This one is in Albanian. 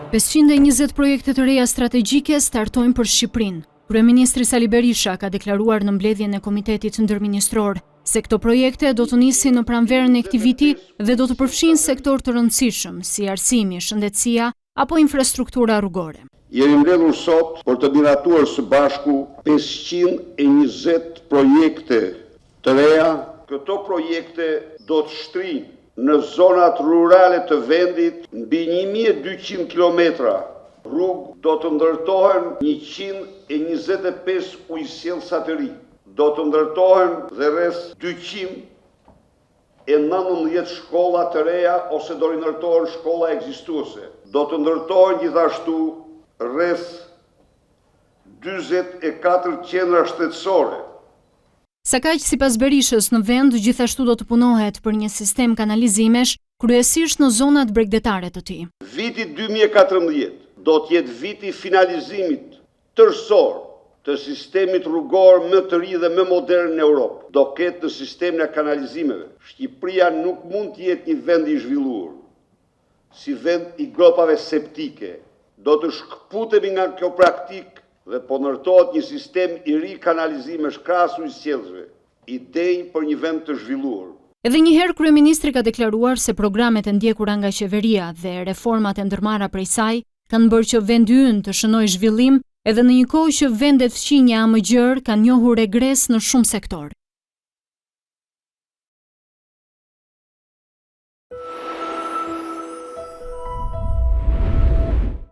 520 projekte të reja strategjike startojnë për Shqipërinë. Kryeministri Sali Berisha ka deklaruar në mbledhjen e Komitetit Ndërministror se këto projekte do të nisin në pranverën e këtij viti dhe do të përfshin sektor të rëndësishëm si arsimi, shëndetësia apo infrastruktura rrugore. Jemi mbledhur sot për të miratuar së bashku 520 projekte të reja. Këto projekte do të shtrinë në zonat rurale të vendit mbi 1200 kilometra. Rrugë do të ndërtohen 125 ujësjellësatëri. Do të ndërtohen dhe rreth 219 shkolla të reja ose do rinërtohen shkolla ekzistuese. Do të ndërtohen gjithashtu rreth 44 qendra shtetësore. Sa kaq sipas Berishës në vend gjithashtu do të punohet për një sistem kanalizimesh kryesisht në zonat bregdetare të tij. Viti 2014 do të jetë viti finalizimit tërësor të sistemit rrugor më të ri dhe më modern në Europë. Do ketë në sistemin e kanalizimeve. Shqipëria nuk mund të jetë një vend i zhvilluar, si vend i gropave septike. Do të shkëputemi nga kjo praktikë dhe po ndërtohet një sistem i ri kanalizimesh krahas ujësjellësve, idej për një vend të zhvilluar. Edhe një herë kryeministri ka deklaruar se programet e ndjekura nga qeveria dhe reformat e ndërmarra prej saj kanë bërë që vendi ynë të shënojë zhvillim edhe në një kohë që vendet fqinja më gjerë kanë njohur regres në shumë sektor.